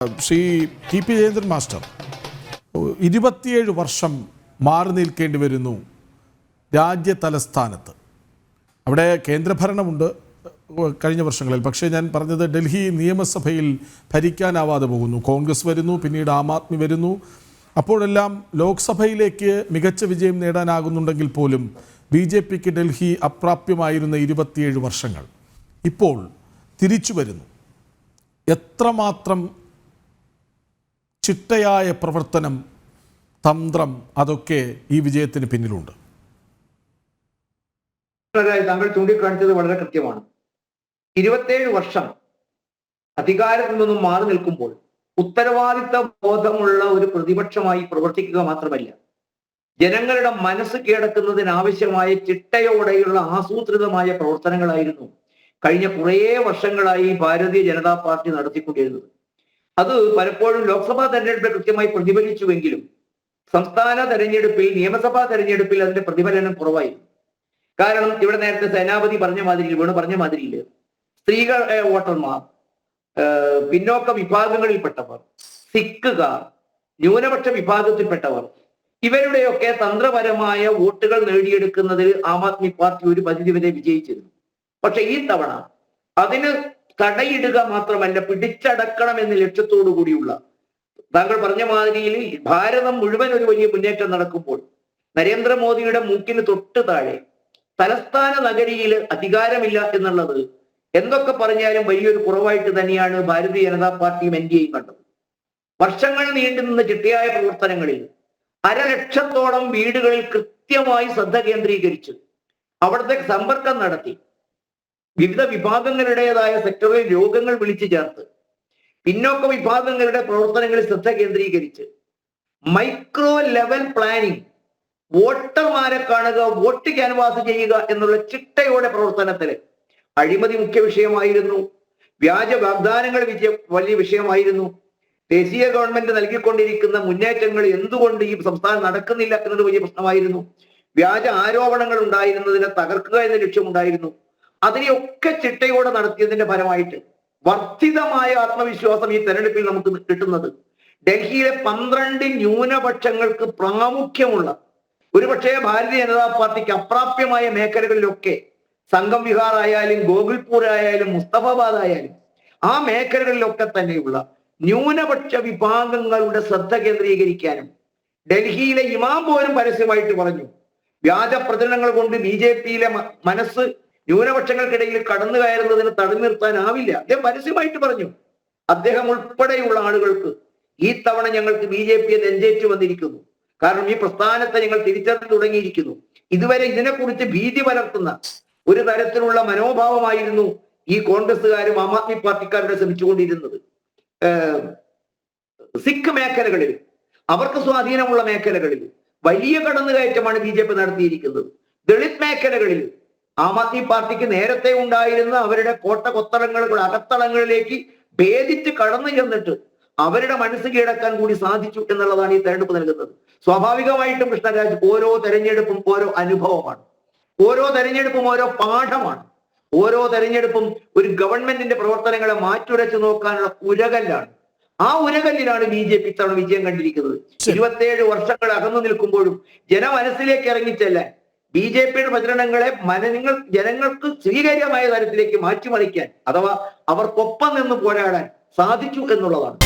Shri T P Jayendran master 27 വർഷം മാറി നിൽക്കേണ്ടി വരുന്നു രാജ്യ തലസ്ഥാനത്ത്. അവിടെ കേന്ദ്രഭരണമുണ്ട് കഴിഞ്ഞ വർഷങ്ങളിൽ. പക്ഷേ ഞാൻ പറഞ്ഞത് ഡൽഹി നിയമസഭയിൽ ഭരിക്കാനാവാതെ പോകുന്നു. കോൺഗ്രസ് വരുന്നു, പിന്നീട് ആം ആദ്മി വരുന്നു. അപ്പോഴെല്ലാം ലോക്സഭയിലേക്ക് മികച്ച വിജയം നേടാനാകുന്നുണ്ടെങ്കിൽ പോലും BJPക്ക് ഡൽഹി അപ്രാപ്യമായിരുന്ന 27 വർഷങ്ങൾ ഇപ്പോൾ തിരിച്ചു വരുന്നു. എത്രമാത്രം ചിട്ടയായ പ്രവർത്തനം, തന്ത്രം അതൊക്കെ ഈ വിജയത്തിന് പിന്നിലുണ്ട്? താങ്കൾ ചൂണ്ടിക്കാണിച്ചത് വളരെ കൃത്യമാണ്. 27 വർഷം അധികാരത്തിൽ നിന്നും മാറി നിൽക്കുമ്പോൾ ഉത്തരവാദിത്ത ബോധമുള്ള ഒരു പ്രതിപക്ഷമായി പ്രവർത്തിക്കുക മാത്രമല്ല, ജനങ്ങളുടെ മനസ്സ് കീഴടക്കുന്നതിനാവശ്യമായ ചിട്ടയോടെയുള്ള ആസൂത്രിതമായ പ്രവർത്തനങ്ങളായിരുന്നു കഴിഞ്ഞ കുറേ വർഷങ്ങളായി ഭാരതീയ ജനതാ പാർട്ടി നടത്തിക്കൊണ്ടിരുന്നത്. അത് പലപ്പോഴും ലോക്സഭാ തെരഞ്ഞെടുപ്പിൽ കൃത്യമായി പ്രതിഫലിച്ചുവെങ്കിലും സംസ്ഥാന തെരഞ്ഞെടുപ്പിൽ, നിയമസഭാ തെരഞ്ഞെടുപ്പിൽ അതിന്റെ പ്രതിഫലനം കുറവായിരുന്നു. കാരണം ഇവിടെ നേരത്തെ സേനാപതി പറഞ്ഞ മാതിരി, വീണ് പറഞ്ഞ മാതിരിയിൽ സ്ത്രീകൾ വോട്ടർമാർ, പിന്നോക്ക വിഭാഗങ്ങളിൽപ്പെട്ടവർ, സിഖുകാർ, ന്യൂനപക്ഷ വിഭാഗത്തിൽപ്പെട്ടവർ, ഇവരുടെയൊക്കെ തന്ത്രപരമായ വോട്ടുകൾ നേടിയെടുക്കുന്നതിൽ ആം ആദ്മി പാർട്ടി ഒരു പരിധിവരെ വിജയിച്ചിരുന്നു. പക്ഷെ ഈ തവണ അതിന് തടയിടുക മാത്രമല്ല, പിടിച്ചടക്കണം എന്ന ലക്ഷ്യത്തോടു കൂടിയുള്ള, താങ്കൾ പറഞ്ഞ മാതിരിയിൽ ഭാരതം മുഴുവൻ ഒരു വലിയ മുന്നേറ്റം നടക്കുമ്പോൾ നരേന്ദ്രമോദിയുടെ മൂക്കിന് തൊട്ട് താഴെ തലസ്ഥാന നഗരിയിൽ അധികാരമില്ല എന്നുള്ളത് എന്തൊക്കെ പറഞ്ഞാലും വലിയൊരു കുറവായിട്ട് തന്നെയാണ് ഭാരതീയ ജനതാ പാർട്ടിയും NDAയും കണ്ടത്. വർഷങ്ങൾ നീണ്ടുനിന്ന ചിട്ടയായ പ്രവർത്തനങ്ങളിൽ 1,00,000-ഓളം വീടുകളിൽ കൃത്യമായി ശ്രദ്ധ കേന്ദ്രീകരിച്ച് അവിടുത്തെ സമ്പർക്കം നടത്തി, വിവിധ വിഭാഗങ്ങളുടേതായ സെക്ടറിൽ രോഗങ്ങൾ വിളിച്ചു ചേർത്ത്, പിന്നോക്ക വിഭാഗങ്ങളുടെ പ്രവർത്തനങ്ങളിൽ ശ്രദ്ധ കേന്ദ്രീകരിച്ച് മൈക്രോ ലെവൽ പ്ലാനിങ്, വോട്ടർമാരെ കാണുക, വോട്ട് ക്യാൻവാസ് ചെയ്യുക എന്നുള്ള ചിട്ടയോടെ പ്രവർത്തനത്തില് അഴിമതി മുഖ്യ വിഷയമായിരുന്നു. വ്യാജ വാഗ്ദാനങ്ങൾ വലിയ വിഷയമായിരുന്നു. ദേശീയ ഗവൺമെന്റ് നൽകിക്കൊണ്ടിരിക്കുന്ന മുന്നേറ്റങ്ങൾ എന്തുകൊണ്ട് ഈ സംസ്ഥാനം നടക്കുന്നില്ല എന്നത് വലിയ പ്രശ്നമായിരുന്നു. വ്യാജ ആരോപണങ്ങൾ ഉണ്ടായിരുന്നതിനെ തകർക്കുക എന്ന ലക്ഷ്യമുണ്ടായിരുന്നു. അതിനെയൊക്കെ ചിട്ടയോടെ നടത്തിയതിന്റെ ഫലമായിട്ട് വർദ്ധിതമായ ആത്മവിശ്വാസം ഈ തെരഞ്ഞെടുപ്പിൽ നമുക്ക് കിട്ടുന്നത് ഡൽഹിയിലെ 12 ന്യൂനപക്ഷങ്ങൾക്ക് പ്രാമുഖ്യമുള്ള, ഒരുപക്ഷെ ഭാരതീയ ജനതാ പാർട്ടിക്ക് അപ്രാപ്യമായ മേഖലകളിലൊക്കെ, സംഗം വിഹാർ ആയാലും ഗോകുൽപൂർ ആയാലും മുസ്തഫാബാദ് ആയാലും ആ മേഖലകളിലൊക്കെ തന്നെയുള്ള ന്യൂനപക്ഷ വിഭാഗങ്ങളുടെ ശ്രദ്ധ കേന്ദ്രീകരിക്കാനും, ഡൽഹിയിലെ ഇമാം പോലും പരസ്യമായിട്ട് പറഞ്ഞു, വ്യാജ പ്രചരണങ്ങൾ കൊണ്ട് BJPയിലെ മനസ്സ് ന്യൂനപക്ഷങ്ങൾക്കിടയിൽ കടന്നു കയറുന്നതിന് തടഞ്ഞു നിർത്താനാവില്ല. അദ്ദേഹം പരസ്യമായിട്ട് പറഞ്ഞു. അദ്ദേഹം ഉൾപ്പെടെയുള്ള ആളുകൾക്ക് ഈ തവണ ഞങ്ങൾക്ക് BJPയെ നെഞ്ചേറ്റു വന്നിരിക്കുന്നു, കാരണം ഈ പ്രസ്ഥാനത്തെ ഞങ്ങൾ തിരിച്ചറിഞ്ഞു തുടങ്ങിയിരിക്കുന്നു. ഇതുവരെ ഇതിനെക്കുറിച്ച് ഭീതി പലർത്തുന്ന ഒരു തരത്തിലുള്ള മനോഭാവമായിരുന്നു ഈ കോൺഗ്രസ്സുകാരും ആം ആദ്മി പാർട്ടിക്കാരുടെ ശ്രമിച്ചുകൊണ്ടിരുന്നത്. സിഖ് മേഖലകളിൽ, അവർക്ക് സ്വാധീനമുള്ള മേഖലകളിൽ വലിയ കടന്നുകയറ്റമാണ് BJP നടത്തിയിരിക്കുന്നത്. ദളിത് മേഖലകളിൽ ആം ആദ്മി പാർട്ടിക്ക് നേരത്തെ ഉണ്ടായിരുന്ന അവരുടെ കോട്ട കൊത്തളങ്ങളുടെ അകത്തളങ്ങളിലേക്ക് ഭേദിച്ച് കടന്നു ചെന്നിട്ട് അവരുടെ മനസ്സ് കീഴടക്കാൻ കൂടി സാധിച്ചു എന്നുള്ളതാണ് ഈ തെരഞ്ഞെടുപ്പ് നൽകുന്നത്. സ്വാഭാവികമായിട്ടും കൃഷ്ണരാജ്, ഓരോ തെരഞ്ഞെടുപ്പും ഓരോ അനുഭവമാണ്, ഓരോ തെരഞ്ഞെടുപ്പും ഓരോ പാഠമാണ്, ഓരോ തെരഞ്ഞെടുപ്പും ഒരു ഗവൺമെന്റിന്റെ പ്രവർത്തനങ്ങളെ മാറ്റുരച്ചു നോക്കാനുള്ള ഉരകല്ലാണ്. ആ ഉരകല്ലിലാണ് BJP ഇത്തവണ വിജയം കണ്ടിരിക്കുന്നത്. 27 വർഷങ്ങൾ അകന്നു നിൽക്കുമ്പോഴും ജനമനസ്സിലേക്ക് ഇറങ്ങിച്ചെല്ലാൻ, BJPയുടെ പ്രചരണങ്ങളെ ജനങ്ങൾക്ക് സ്വീകാര്യമായ തരത്തിലേക്ക് മാറ്റിമറിക്കാൻ, അഥവാ അവർക്കൊപ്പം നിന്ന് പോരാടാൻ സാധിച്ചു എന്നുള്ളതാണ്.